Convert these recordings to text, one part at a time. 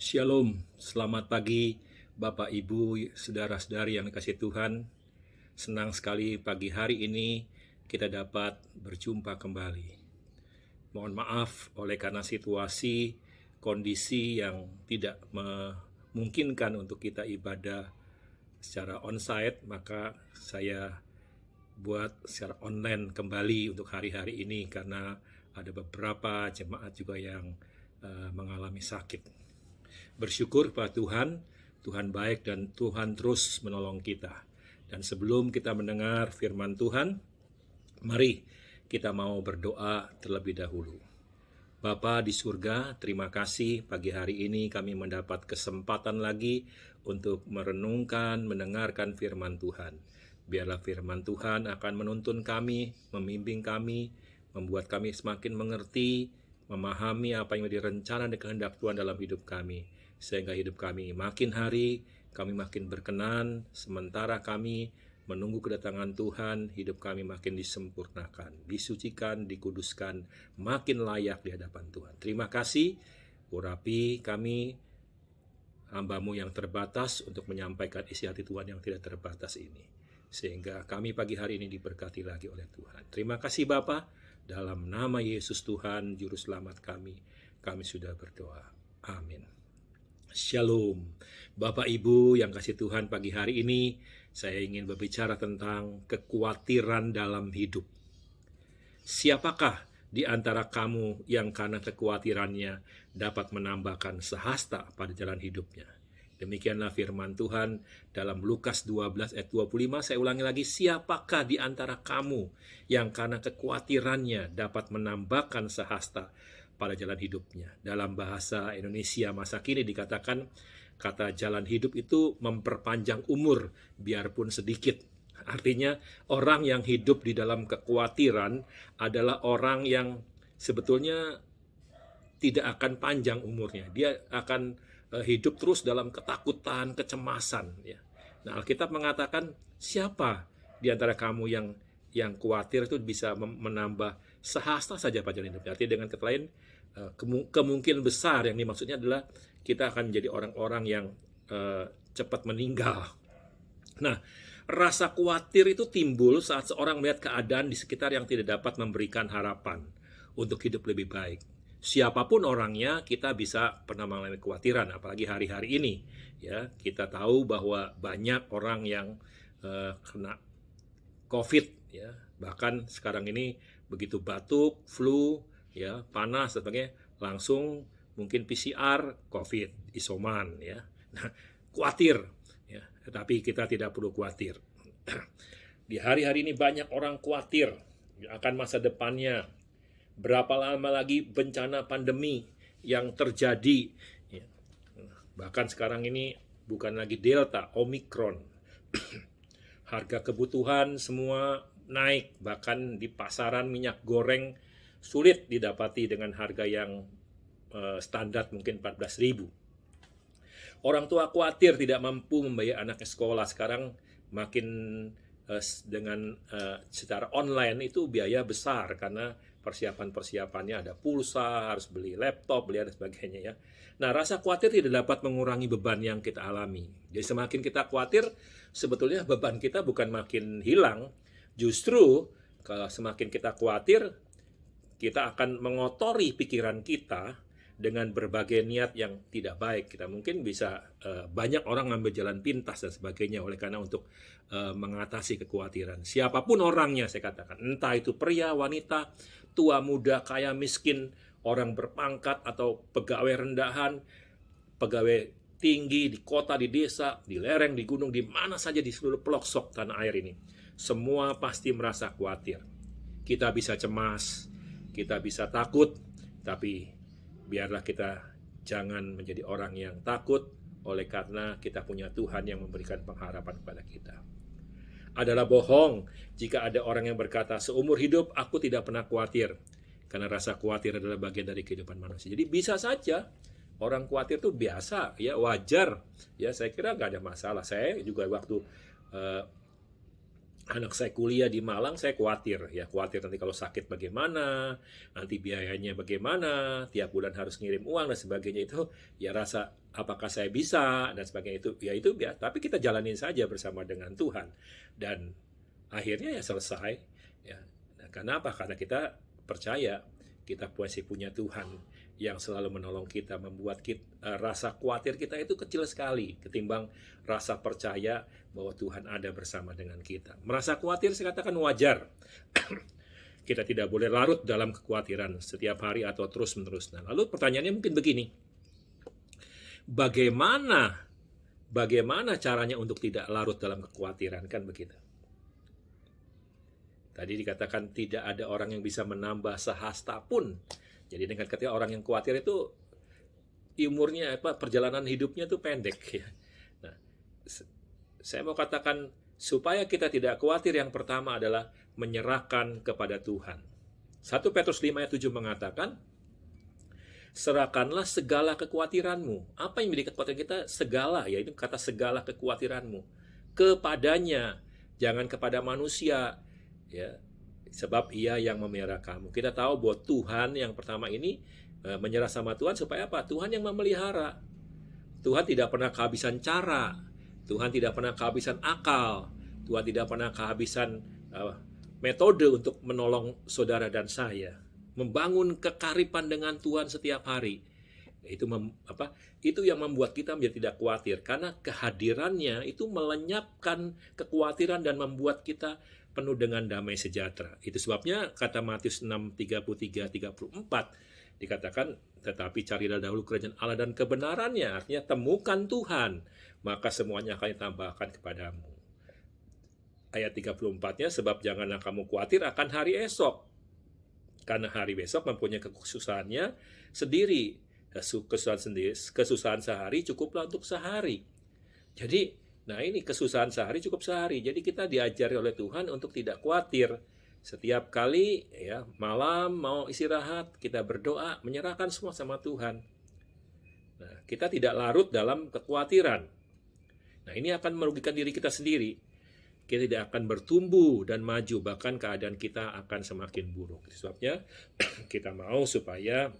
Shalom, selamat pagi Bapak Ibu, saudara-saudari yang dikasihi Tuhan. Senang sekali pagi hari ini kita dapat berjumpa kembali. Mohon maaf oleh karena situasi, kondisi yang tidak memungkinkan untuk kita ibadah secara onsite, maka saya buat secara online kembali untuk hari-hari ini karena ada beberapa jemaat juga yang mengalami sakit. Bersyukur pada Tuhan, Tuhan baik dan Tuhan terus menolong kita. Dan sebelum kita mendengar firman Tuhan, mari kita mau berdoa terlebih dahulu. Bapa di surga, terima kasih pagi hari ini kami mendapat kesempatan lagi untuk merenungkan, mendengarkan firman Tuhan. Biarlah firman Tuhan akan menuntun kami, membimbing kami, membuat kami semakin mengerti, memahami apa yang menjadi rencana dan kehendak Tuhan dalam hidup kami. Sehingga hidup kami makin hari, kami makin berkenan, sementara kami menunggu kedatangan Tuhan, hidup kami makin disempurnakan, disucikan, dikuduskan, makin layak di hadapan Tuhan. Terima kasih, urapi kami, hamba-Mu yang terbatas untuk menyampaikan isi hati Tuhan yang tidak terbatas ini. Sehingga kami pagi hari ini diberkati lagi oleh Tuhan. Terima kasih Bapa, dalam nama Yesus Tuhan, Juru Selamat kami sudah berdoa. Amin. Shalom. Bapak Ibu yang kasih Tuhan, pagi hari ini saya ingin berbicara tentang kekhawatiran dalam hidup. Siapakah di antara kamu yang karena kekhawatirannya dapat menambahkan sehasta pada jalan hidupnya? Demikianlah firman Tuhan dalam Lukas 12 ayat 25. Saya ulangi lagi, siapakah di antara kamu yang karena kekhawatirannya dapat menambahkan sehasta pada jalan hidupnya? Dalam bahasa Indonesia masa kini dikatakan kata jalan hidup itu memperpanjang umur biarpun sedikit. Artinya orang yang hidup di dalam kekhawatiran adalah orang yang sebetulnya tidak akan panjang umurnya. Dia akan hidup terus dalam ketakutan, kecemasan. Ya. Nah, Alkitab mengatakan siapa di antara kamu yang khawatir itu bisa menambah sehasta saja pada jalan hidupnya. Artinya dengan kata lain, kemungkinan besar yang dimaksudnya adalah kita akan menjadi orang-orang yang cepat meninggal. Nah, rasa khawatir itu timbul saat seorang melihat keadaan di sekitar yang tidak dapat memberikan harapan untuk hidup lebih baik. Siapapun orangnya, kita bisa pernah mengalami kekhawatiran, apalagi hari-hari ini. Ya, kita tahu bahwa banyak orang yang kena COVID, ya. Bahkan sekarang ini begitu batuk, flu, ya, panas dan sebagainya, langsung mungkin PCR, COVID, isoman, ya. Nah, khawatir, ya. Tetapi kita tidak perlu khawatir. Di hari-hari ini banyak orang khawatir akan masa depannya. Berapa lama lagi bencana pandemi yang terjadi. Ya. Bahkan sekarang ini bukan lagi Delta, Omikron. Harga kebutuhan semua naik. Bahkan di pasaran minyak goreng sulit didapati dengan harga yang standar mungkin 14.000. Orang tua khawatir tidak mampu membayar anaknya sekolah. Sekarang makin dengan secara online itu biaya besar karena persiapannya ada pulsa, harus beli laptop, beli dan sebagainya ya. Nah, rasa khawatir tidak dapat mengurangi beban yang kita alami. Jadi semakin kita khawatir, sebetulnya beban kita bukan makin hilang, justru kalau semakin kita khawatir, kita akan mengotori pikiran kita dengan berbagai niat yang tidak baik. Kita mungkin bisa banyak orang ngambil jalan pintas dan sebagainya oleh karena untuk mengatasi kekhawatiran. Siapapun orangnya, saya katakan, entah itu pria, wanita, tua, muda, kaya, miskin, orang berpangkat atau pegawai rendahan, pegawai tinggi di kota, di desa, di lereng, di gunung, di mana saja di seluruh pelosok tanah air ini. Semua pasti merasa khawatir. Kita bisa cemas, kita bisa takut, tapi biarlah kita jangan menjadi orang yang takut oleh karena kita punya Tuhan yang memberikan pengharapan kepada kita. Adalah bohong jika ada orang yang berkata, seumur hidup aku tidak pernah khawatir. Karena rasa khawatir adalah bagian dari kehidupan manusia. Jadi bisa saja orang khawatir itu biasa, ya wajar. Ya saya kira nggak ada masalah. Saya juga waktu Anak saya kuliah di Malang, saya khawatir ya, khawatir nanti kalau sakit bagaimana, nanti biayanya bagaimana, tiap bulan harus ngirim uang dan sebagainya. Itu ya rasa apakah saya bisa dan sebagainya, itu ya itu biar, tapi kita jalanin saja bersama dengan Tuhan dan akhirnya ya selesai ya. Nah, kenapa? Karena kita percaya kita masih punya Tuhan yang selalu menolong kita, membuat rasa khawatir kita itu kecil sekali ketimbang rasa percaya bahwa Tuhan ada bersama dengan kita. Merasa khawatir saya katakan wajar. Kita tidak boleh larut dalam kekhawatiran setiap hari atau terus-menerus. Nah, lalu pertanyaannya mungkin begini. Bagaimana caranya untuk tidak larut dalam kekhawatiran, kan begitu? Tadi dikatakan tidak ada orang yang bisa menambah sehasta pun. Jadi dengan ketika orang yang khawatir itu umurnya perjalanan hidupnya itu pendek ya. Nah, saya mau katakan supaya kita tidak khawatir, yang pertama adalah menyerahkan kepada Tuhan. 1 Petrus 5 ayat 7 mengatakan, serahkanlah segala kekhawatiranmu. Apa yang menjadi kekhawatiran kita? Segala, yaitu kata segala kekhawatiranmu kepadanya, jangan kepada manusia ya, sebab ia yang memelihara kamu. Kita tahu bahwa Tuhan yang pertama ini menyerah sama Tuhan supaya apa? Tuhan yang memelihara. Tuhan tidak pernah kehabisan cara. Tuhan tidak pernah kehabisan akal. Tuhan tidak pernah kehabisan metode untuk menolong saudara dan saya. Membangun kekaripan dengan Tuhan setiap hari. Itu yang membuat kita menjadi tidak khawatir. Karena kehadirannya itu melenyapkan kekhawatiran dan membuat kita penuh dengan damai sejahtera. Itu sebabnya kata Matius 6:33-34 dikatakan, tetapi carilah dahulu kerajaan Allah dan kebenarannya, artinya temukan Tuhan, maka semuanya akan ditambahkan kepadamu. Ayat 34-nya, sebab janganlah kamu khawatir akan hari esok, karena hari besok mempunyai kesusahannya sendiri. Kesusahan sehari cukuplah untuk sehari. Jadi nah ini kesusahan sehari cukup sehari. Jadi kita diajari oleh Tuhan untuk tidak khawatir. Setiap kali ya malam mau istirahat, kita berdoa, menyerahkan semua sama Tuhan. Nah, kita tidak larut dalam kekhawatiran. Nah, ini akan merugikan diri kita sendiri. Kita tidak akan bertumbuh dan maju, bahkan keadaan kita akan semakin buruk. Sebabnya kita mau supaya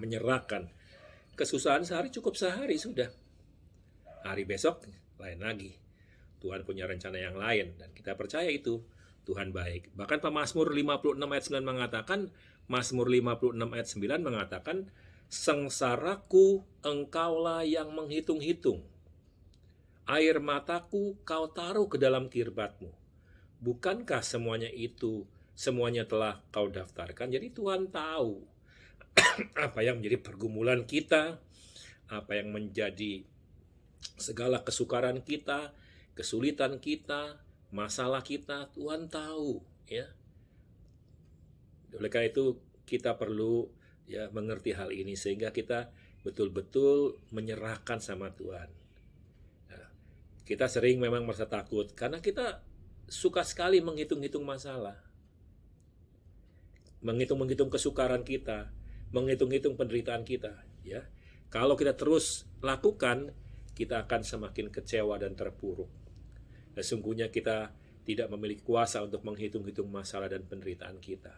menyerahkan. Kesusahan sehari cukup sehari sudah. Hari besok lain lagi. Tuhan punya rencana yang lain dan kita percaya itu Tuhan baik. Bahkan Mazmur 56 ayat 9 mengatakan, Mazmur 56 ayat 9 mengatakan, sengsaraku engkaulah yang menghitung-hitung. Air mataku kau taruh ke dalam kirbatmu. Bukankah semuanya telah kau daftarkan? Jadi Tuhan tahu apa yang menjadi pergumulan kita, apa yang menjadi segala kesukaran kita, kesulitan kita, masalah kita, Tuhan tahu ya. Oleh karena itu kita perlu ya mengerti hal ini sehingga kita betul-betul menyerahkan sama Tuhan. Nah, kita sering memang merasa takut karena kita suka sekali menghitung-hitung masalah, menghitung-hitung kesukaran kita, menghitung-hitung penderitaan kita ya. Kalau kita terus lakukan, kita akan semakin kecewa dan terpuruk. Dan sungguhnya kita tidak memiliki kuasa untuk menghitung-hitung masalah dan penderitaan kita.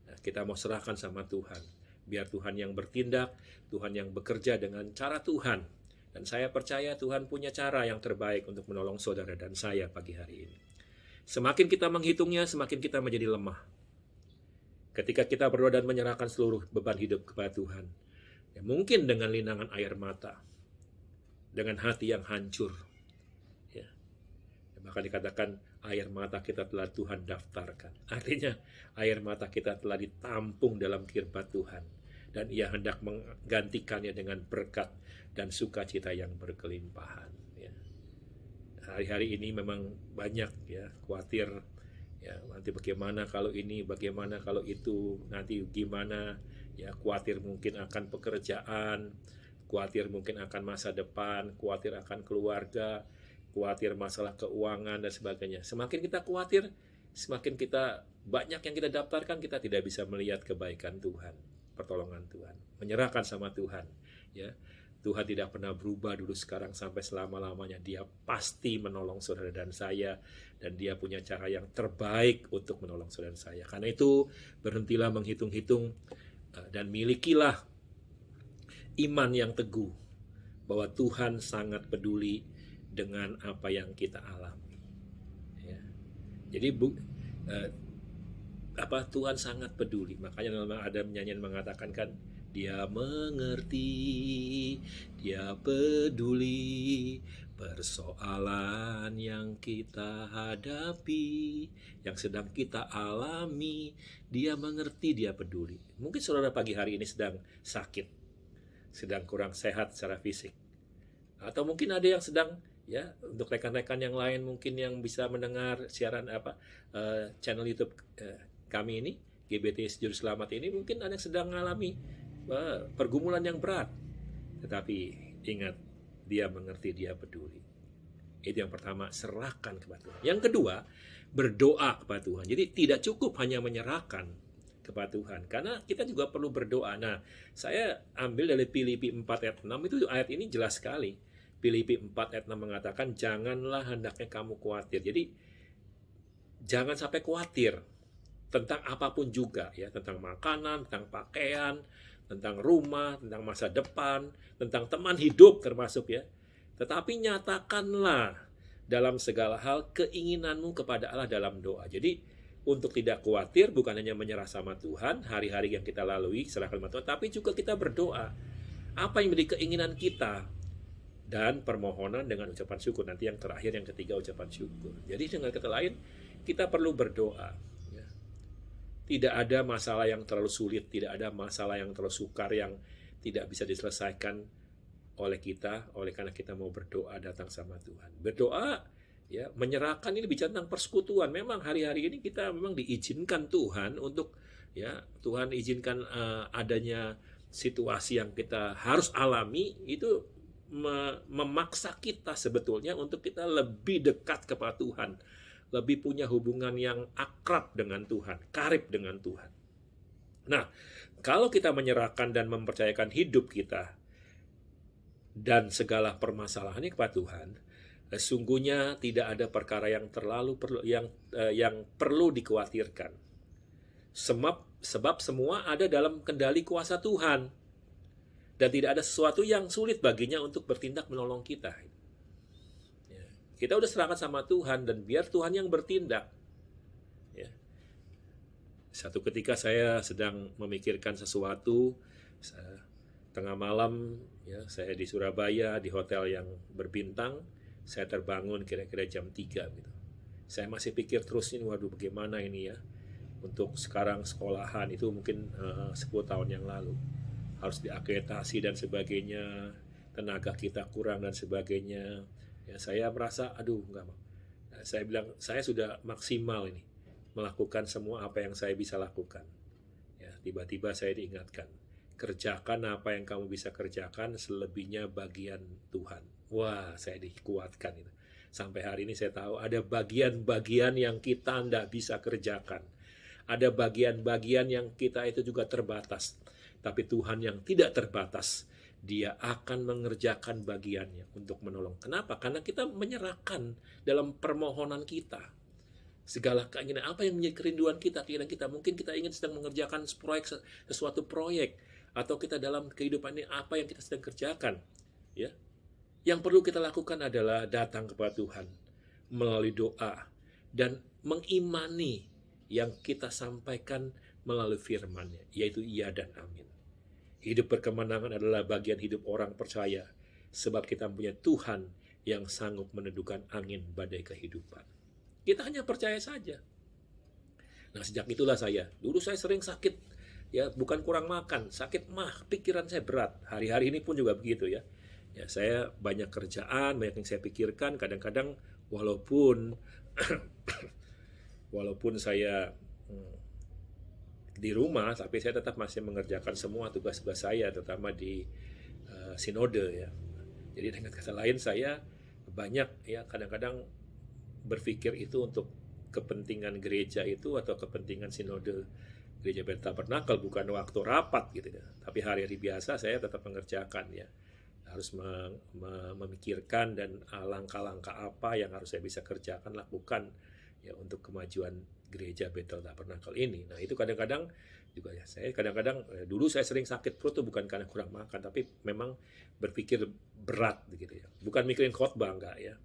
Nah, kita mau serahkan sama Tuhan. Biar Tuhan yang bertindak, Tuhan yang bekerja dengan cara Tuhan. Dan saya percaya Tuhan punya cara yang terbaik untuk menolong saudara dan saya pagi hari ini. Semakin kita menghitungnya, semakin kita menjadi lemah. Ketika kita berdoa dan menyerahkan seluruh beban hidup kepada Tuhan, ya mungkin dengan linangan air mata, dengan hati yang hancur. Ya. Bahkan dikatakan air mata kita telah Tuhan daftarkan. Artinya air mata kita telah ditampung dalam kirbat Tuhan. Dan ia hendak menggantikannya dengan berkat dan sukacita yang berkelimpahan. Ya. Hari-hari ini memang banyak ya khawatir. Ya, nanti bagaimana kalau ini, bagaimana kalau itu, nanti gimana. Ya, khawatir mungkin akan pekerjaan, khawatir mungkin akan masa depan, khawatir akan keluarga, khawatir masalah keuangan dan sebagainya. Semakin kita khawatir, semakin kita banyak yang kita daftarkan, kita tidak bisa melihat kebaikan Tuhan, pertolongan Tuhan, menyerahkan sama Tuhan. Ya, Tuhan tidak pernah berubah dulu, sekarang, sampai selama-lamanya. Dia pasti menolong saudara dan saya, dan Dia punya cara yang terbaik untuk menolong saudara dan saya. Karena itu, berhentilah menghitung-hitung dan milikilah iman yang teguh bahwa Tuhan sangat peduli dengan apa yang kita alami. Ya. Jadi Tuhan sangat peduli. Makanya dalam ada nyanyian mengatakan kan, Dia mengerti, Dia peduli persoalan yang kita hadapi, yang sedang kita alami. Dia mengerti, Dia peduli. Mungkin saudara pagi hari ini sedang sakit, sedang kurang sehat secara fisik, atau mungkin ada yang sedang, ya, untuk rekan-rekan yang lain mungkin yang bisa mendengar siaran channel YouTube kami ini, GBT Juru Selamat ini, mungkin ada yang sedang mengalami pergumulan yang berat. Tetapi ingat, Dia mengerti, Dia peduli. Itu yang pertama, serahkan kepada Tuhan. Yang kedua, berdoa kepada Tuhan. Jadi tidak cukup hanya menyerahkan kepada Tuhan, karena kita juga perlu berdoa. Nah, saya ambil dari Filipi 4 ayat 6, itu ayat ini jelas sekali. Filipi 4 ayat 6 mengatakan, janganlah hendaknya kamu khawatir. Jadi jangan sampai khawatir tentang apapun juga, ya, tentang makanan, tentang pakaian, tentang rumah, tentang masa depan, tentang teman hidup termasuk, ya. Tetapi nyatakanlah dalam segala hal keinginanmu kepada Allah dalam doa. Jadi untuk tidak khawatir bukan hanya menyerah sama Tuhan, hari-hari yang kita lalui serahkan sama Tuhan, tapi juga kita berdoa. Apa yang menjadi keinginan kita, dan permohonan dengan ucapan syukur. Nanti yang terakhir, yang ketiga, ucapan syukur. Jadi dengan kata lain, kita perlu berdoa. Tidak ada masalah yang terlalu sulit, tidak ada masalah yang terlalu sukar yang tidak bisa diselesaikan oleh kita, oleh karena kita mau berdoa datang sama Tuhan. Berdoa, ya, menyerahkan, ini bicara tentang persekutuan. Memang hari-hari ini kita memang diizinkan Tuhan untuk, ya, Tuhan izinkan adanya situasi yang kita harus alami, itu memaksa kita sebetulnya untuk kita lebih dekat kepada Tuhan, lebih punya hubungan yang akrab dengan Tuhan, karib dengan Tuhan. Nah, kalau kita menyerahkan dan mempercayakan hidup kita dan segala permasalahannya kepada Tuhan, sesungguhnya tidak ada perkara yang yang perlu dikhawatirkan. Sebab semua ada dalam kendali kuasa Tuhan, dan tidak ada sesuatu yang sulit baginya untuk bertindak menolong kita. Kita udah serahkan sama Tuhan, dan biar Tuhan yang bertindak. Ya. Satu ketika saya sedang memikirkan sesuatu, tengah malam, ya, saya di Surabaya di hotel yang berbintang, saya terbangun kira-kira jam 3 gitu. Saya masih pikir terus ini, waduh bagaimana ini ya, untuk sekarang sekolahan itu mungkin 10 tahun yang lalu harus diakreditasi dan sebagainya, tenaga kita kurang dan sebagainya. Ya, saya merasa, aduh, enggak. Saya bilang, saya sudah maksimal ini, melakukan semua apa yang saya bisa lakukan. Ya, tiba-tiba saya diingatkan, kerjakan apa yang kamu bisa kerjakan, selebihnya bagian Tuhan. Wah, saya dikuatkan itu. Sampai hari ini saya tahu ada bagian-bagian yang kita tidak bisa kerjakan. Ada bagian-bagian yang kita itu juga terbatas. Tapi Tuhan yang tidak terbatas, Dia akan mengerjakan bagiannya untuk menolong. Kenapa? Karena kita menyerahkan dalam permohonan kita segala keinginan, apa yang menjadi kerinduan kita, keinginan kita. Mungkin kita ingin sedang mengerjakan sesuatu proyek, atau kita dalam kehidupan ini apa yang kita sedang kerjakan. Ya, yang perlu kita lakukan adalah datang kepada Tuhan melalui doa dan mengimani yang kita sampaikan melalui firman-Nya, yaitu iya dan amin. Hidup berkemenangan adalah bagian hidup orang percaya, sebab kita punya Tuhan yang sanggup meneduhkan angin badai kehidupan. Kita hanya percaya saja. Nah, sejak itulah dulu saya sering sakit, ya, bukan kurang makan, sakit pikiran saya berat. Hari-hari ini pun juga begitu, ya. Ya, saya banyak kerjaan, banyak yang saya pikirkan. Kadang-kadang walaupun saya di rumah, tapi saya tetap masih mengerjakan semua tugas-tugas saya, terutama di sinode, ya. Jadi dengan kata lain, saya banyak, ya, kadang-kadang berpikir itu untuk kepentingan gereja itu, atau kepentingan sinode Gereja Bethel Tabernakel, bukan waktu rapat gitu, ya. Tapi hari-hari biasa saya tetap mengerjakan, ya. harus memikirkan dan langkah-langkah apa yang harus saya bisa kerjakan, lakukan ya untuk kemajuan gereja Bethel Tabernakel ini. Nah, itu kadang-kadang juga ya, saya kadang-kadang dulu saya sering sakit perut tuh bukan karena kurang makan, tapi memang berpikir berat gitu ya. Bukan mikirin khotbah, enggak ya.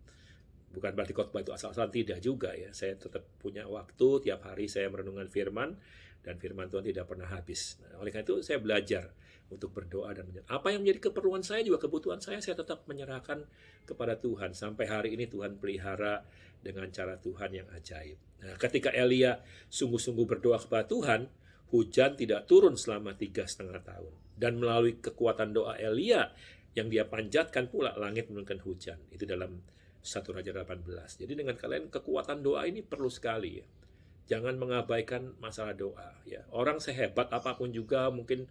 Bukan berarti khotbah itu asal-asalan, tidak juga ya. Saya tetap punya waktu, tiap hari saya merenungkan firman, dan firman Tuhan tidak pernah habis. Nah, oleh karena itu saya belajar untuk berdoa dan apa yang menjadi keperluan saya juga kebutuhan saya tetap menyerahkan kepada Tuhan. Sampai hari ini Tuhan pelihara dengan cara Tuhan yang ajaib. Nah, ketika Elia sungguh-sungguh berdoa kepada Tuhan, hujan tidak turun selama 3,5 tahun. Dan melalui kekuatan doa Elia yang dia panjatkan pula, langit menurunkan hujan. Itu dalam 1 Raja 18. Jadi dengan kalian kekuatan doa ini perlu sekali ya. Jangan mengabaikan masalah doa ya. Orang sehebat apapun juga mungkin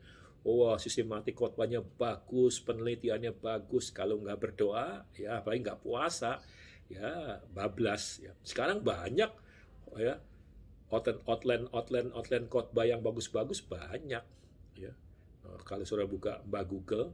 sistematik khotbahnya bagus, penelitiannya bagus, kalau nggak berdoa ya apalagi nggak puasa ya bablas ya. Sekarang banyak ya outline khotbah yang bagus-bagus banyak ya. Kalau saudara buka Mbak Google,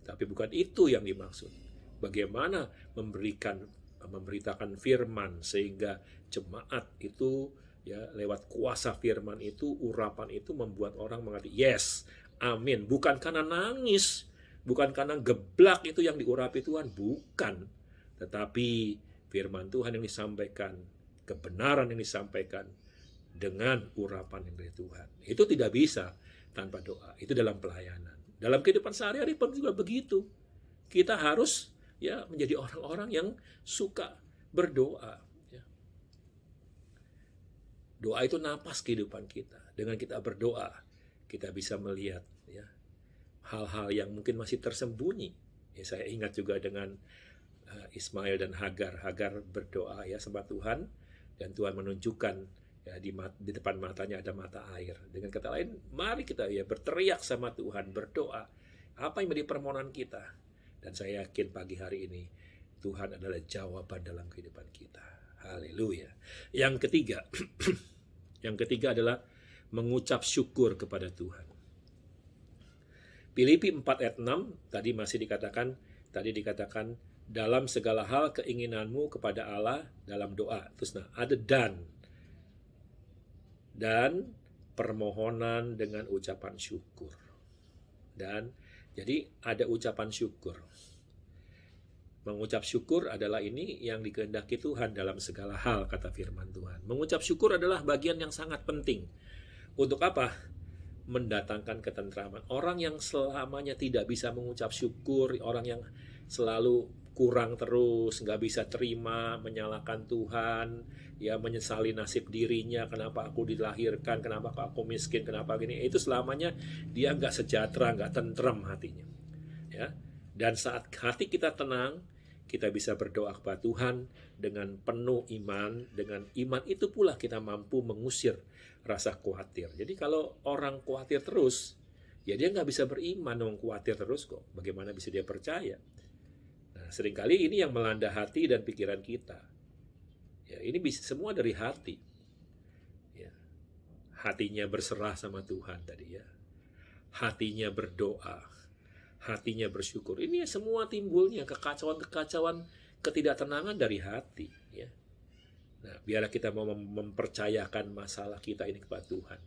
tapi bukan itu yang dimaksud. Bagaimana memberitakan firman sehingga jemaat itu ya lewat kuasa firman itu, urapan itu membuat orang mengerti. Yes, amin. Bukan karena nangis, bukan karena geblak itu yang diurapi Tuhan, bukan. Tetapi firman Tuhan yang disampaikan, kebenaran yang disampaikan dengan urapan yang dari Tuhan. Itu tidak bisa tanpa doa. Itu dalam pelayanan. Dalam kehidupan sehari-hari pun juga begitu. Kita harus ya menjadi orang-orang yang suka berdoa. Ya. Doa itu napas kehidupan kita. Dengan kita berdoa, kita bisa melihat ya hal-hal yang mungkin masih tersembunyi. Ya, saya ingat juga dengan Ismail dan Hagar. Hagar berdoa ya sama Tuhan, dan Tuhan menunjukkan ya di depan matanya ada mata air. Dengan kata lain, mari kita ya berteriak sama Tuhan, berdoa. Apa yang menjadi permohonan kita? Dan saya yakin pagi hari ini Tuhan adalah jawaban dalam kehidupan kita. Haleluya. Yang ketiga adalah mengucap syukur kepada Tuhan. Filipi 4 ayat 6 tadi dikatakan dalam segala hal keinginanmu kepada Allah dalam doa. Terus ada dan permohonan dengan ucapan syukur. Dan jadi ada ucapan syukur. Mengucap syukur adalah ini yang dikehendaki Tuhan dalam segala hal, kata firman Tuhan. Mengucap syukur adalah bagian yang sangat penting. Untuk apa? Mendatangkan ketentraman. Orang yang selamanya tidak bisa mengucap syukur, orang yang selalu kurang terus, nggak bisa terima, menyalahkan Tuhan, ya menyesali nasib dirinya, kenapa aku dilahirkan, kenapa aku miskin, kenapa gini, itu selamanya dia nggak sejahtera, nggak tentrem hatinya. Ya. Dan saat hati kita tenang, kita bisa berdoa kepada Tuhan dengan penuh iman. Dengan iman itu pula kita mampu mengusir rasa khawatir. Jadi kalau orang khawatir terus, ya dia nggak bisa beriman, dong khawatir terus kok. Bagaimana bisa dia percaya? Nah, seringkali ini yang melanda hati dan pikiran kita. Ya, ini bisa semua dari hati. Ya. Hatinya berserah sama Tuhan tadi ya. Hatinya berdoa. Hatinya bersyukur. Ini semua timbulnya kekacauan-kekacauan, ketidaktenangan dari hati. Ya. Nah, biarlah kita mau mempercayakan masalah kita ini kepada Tuhan.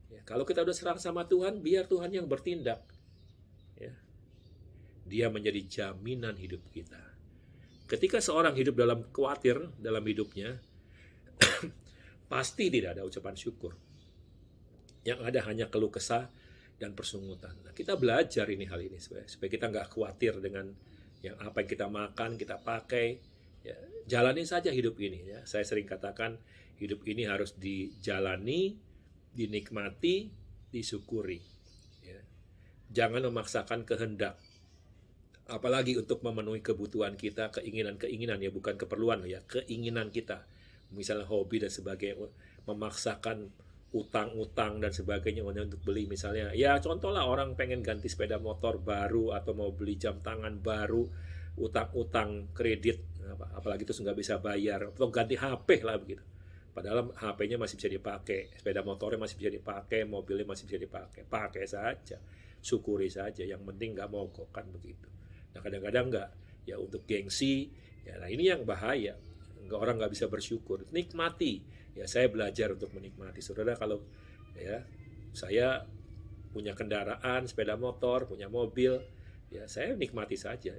Ya, kalau kita udah serang sama Tuhan, biar Tuhan yang bertindak. Ya. Dia menjadi jaminan hidup kita. Ketika seorang hidup dalam khawatir dalam hidupnya, pasti tidak ada ucapan syukur. Yang ada hanya keluh kesah dan persungutan. Nah, kita belajar hal ini supaya kita nggak khawatir dengan yang apa yang kita makan, kita pakai. Ya, jalani saja hidup ini. Ya. Saya sering katakan hidup ini harus dijalani, dinikmati, disyukuri. Ya. Jangan memaksakan kehendak. Apalagi untuk memenuhi kebutuhan kita, keinginan-keinginan ya, bukan keperluan ya, keinginan kita. Misalnya hobi dan sebagainya, memaksakan utang-utang dan sebagainya untuk beli misalnya. Ya contoh lah orang pengen ganti sepeda motor baru atau mau beli jam tangan baru, utang-utang kredit, apalagi terus nggak bisa bayar, atau ganti HP lah begitu. Padahal HP-nya masih bisa dipakai, sepeda motornya masih bisa dipakai, mobilnya masih bisa dipakai, pakai saja, syukuri saja. Yang penting nggak mogok kan begitu. Nah kadang-kadang enggak, ya untuk gengsi, ya nah ini yang bahaya. Orang nggak bisa bersyukur. Nikmati, ya saya belajar untuk menikmati. Saudara kalau ya saya punya kendaraan, sepeda motor, punya mobil, ya saya nikmati saja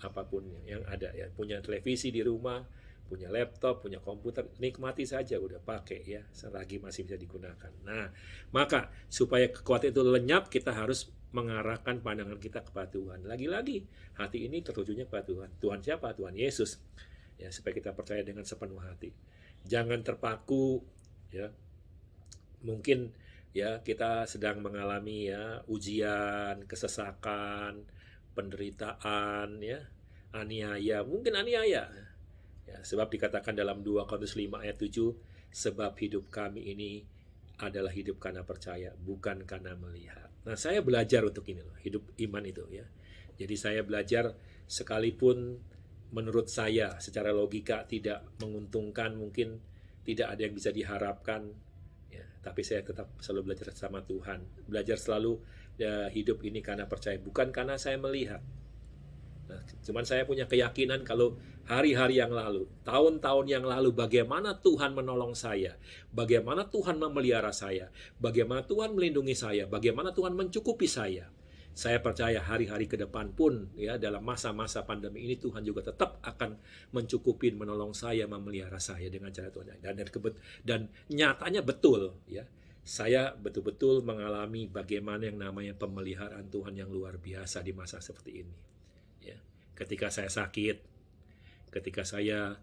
apapun yang ada ya. Punya televisi di rumah, punya laptop, punya komputer, nikmati saja, udah pakai ya, selagi masih bisa digunakan. Nah, maka supaya kekuatan itu lenyap, kita harus mengarahkan pandangan kita kepada Tuhan. Lagi-lagi, hati ini tertujunya kepada Tuhan. Tuhan siapa? Tuhan Yesus. Ya, supaya kita percaya dengan sepenuh hati. Jangan terpaku ya. Mungkin ya kita sedang mengalami ya ujian, kesesakan, penderitaan ya, aniaya, mungkin aniaya. Ya, sebab dikatakan dalam 2 Korintus 5 ayat 7, sebab hidup kami ini adalah hidup karena percaya, bukan karena melihat. Nah, saya belajar untuk ini loh, hidup iman itu ya. Jadi saya belajar sekalipun menurut saya secara logika tidak menguntungkan, mungkin tidak ada yang bisa diharapkan ya, tapi saya tetap selalu belajar sama Tuhan, belajar selalu ya, hidup ini karena percaya, bukan karena saya melihat. Nah, cuman saya punya keyakinan kalau hari-hari yang lalu, tahun-tahun yang lalu, bagaimana Tuhan menolong saya, bagaimana Tuhan memelihara saya, bagaimana Tuhan melindungi saya, bagaimana Tuhan mencukupi saya. Saya percaya hari-hari ke depan pun ya, dalam masa-masa pandemi ini Tuhan juga tetap akan mencukupi, menolong saya, memelihara saya dengan cara Tuhan. Dan nyatanya betul ya. Saya betul-betul mengalami bagaimana yang namanya pemeliharaan Tuhan yang luar biasa di masa seperti ini. Ya, ketika saya sakit, ketika saya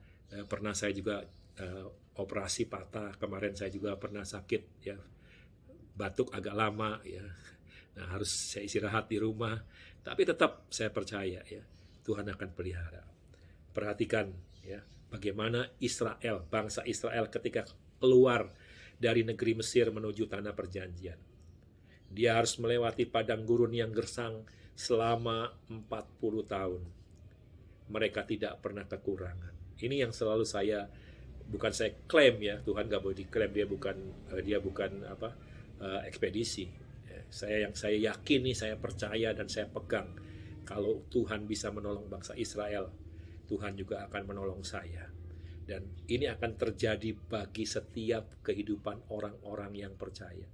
saya juga operasi patah, kemarin saya juga pernah sakit ya, batuk agak lama ya. Nah, harus saya istirahat di rumah, tapi tetap saya percaya ya, Tuhan akan pelihara. Perhatikan ya, bagaimana Israel, bangsa Israel ketika keluar dari negeri Mesir menuju tanah perjanjian. Dia harus melewati padang gurun yang gersang selama 40 tahun. Mereka tidak pernah kekurangan. Ini yang selalu bukan saya klaim ya, Tuhan gak boleh diklaim, dia bukan ekspedisi. Saya yakini, saya percaya dan saya pegang kalau Tuhan bisa menolong bangsa Israel, Tuhan juga akan menolong saya. Dan ini akan terjadi bagi setiap kehidupan orang-orang yang percaya.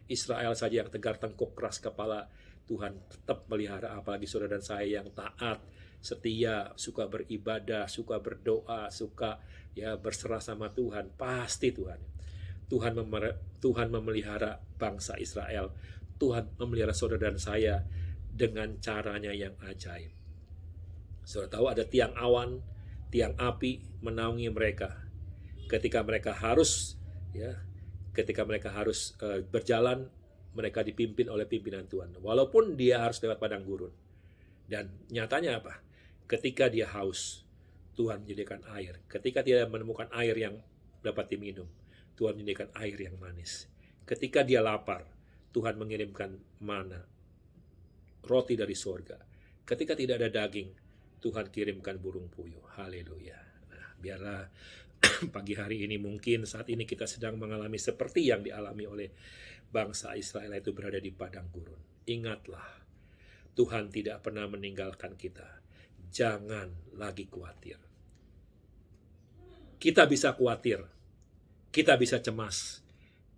Israel saja yang tegar tengkuk, keras kepala, Tuhan tetap melihara, apalagi saudara dan saya yang taat, setia, suka beribadah, suka berdoa, suka ya berserah sama Tuhan, pasti Tuhan memelihara bangsa Israel. Tuhan memelihara saudara dan saya dengan caranya yang ajaib. Saudara tahu ada tiang awan, tiang api menaungi mereka ketika mereka harus berjalan, mereka dipimpin oleh pimpinan Tuhan. Walaupun dia harus lewat padang gurun. Dan nyatanya apa? Ketika dia haus, Tuhan menyediakan air. Ketika dia menemukan air yang dapat diminum, Tuhan menyediakan air yang manis. Ketika dia lapar, Tuhan mengirimkan mana, roti dari surga. Ketika tidak ada daging, Tuhan kirimkan burung puyuh. Haleluya. Nah, biarlah pagi hari ini, mungkin saat ini kita sedang mengalami seperti yang dialami oleh bangsa Israel, itu berada di padang gurun. Ingatlah, Tuhan tidak pernah meninggalkan kita. Jangan lagi khawatir. Kita bisa khawatir, kita bisa cemas,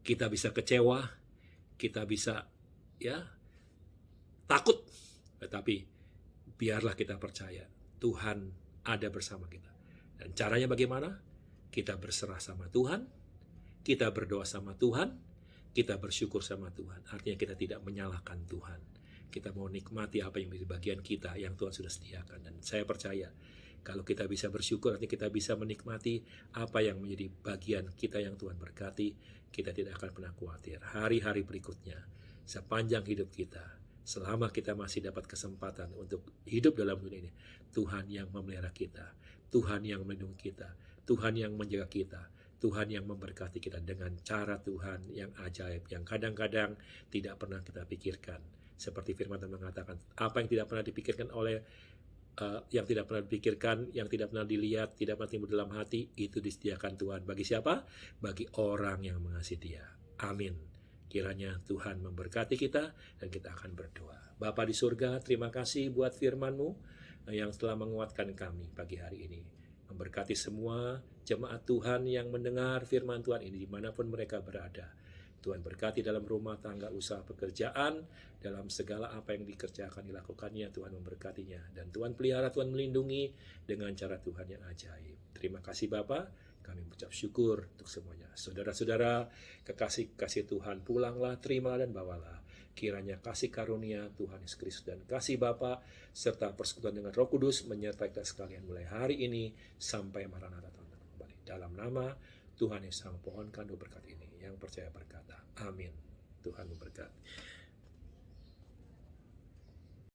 kita bisa kecewa, kita bisa takut. Tetapi biarlah kita percaya Tuhan ada bersama kita. Dan caranya bagaimana? Kita berserah sama Tuhan, kita berdoa sama Tuhan, kita bersyukur sama Tuhan. Artinya kita tidak menyalahkan Tuhan. Kita mau nikmati apa yang menjadi bagian kita yang Tuhan sudah sediakan. Dan saya percaya kalau kita bisa bersyukur, nanti kita bisa menikmati apa yang menjadi bagian kita yang Tuhan berkati. Kita tidak akan pernah khawatir. Hari-hari berikutnya, sepanjang hidup kita, selama kita masih dapat kesempatan untuk hidup dalam dunia ini, Tuhan yang memelihara kita, Tuhan yang melindungi kita, Tuhan yang menjaga kita, Tuhan yang memberkati kita dengan cara Tuhan yang ajaib, yang kadang-kadang tidak pernah kita pikirkan. Seperti firman Tuhan mengatakan, apa yang tidak pernah dipikirkan yang tidak pernah dipikirkan, yang tidak pernah dilihat, tidak pernah timbul dalam hati, itu disediakan Tuhan. Bagi siapa? Bagi orang yang mengasihi Dia. Amin. Kiranya Tuhan memberkati kita dan kita akan berdoa. Bapa di surga, terima kasih buat firman-Mu yang telah menguatkan kami pagi hari ini. Memberkati semua jemaat Tuhan yang mendengar firman Tuhan ini dimanapun mereka berada. Tuhan berkati dalam rumah tangga, usaha, pekerjaan, dalam segala apa yang dikerjakan, dilakukannya, Tuhan memberkatinya. Dan Tuhan pelihara, Tuhan melindungi dengan cara Tuhan yang ajaib. Terima kasih Bapa, kami mengucap syukur untuk semuanya. Saudara-saudara, kekasih-kasih Tuhan, pulanglah, terimalah dan bawalah. Kiranya kasih karunia Tuhan Yesus Kristus dan kasih Bapa serta persekutuan dengan Roh Kudus menyertai kita sekalian mulai hari ini sampai Maranatha Tuhan kembali. Dalam nama Tuhan Yesus mohonkan doa berkat ini. Yang percaya berkata, amin. Tuhan memberkati.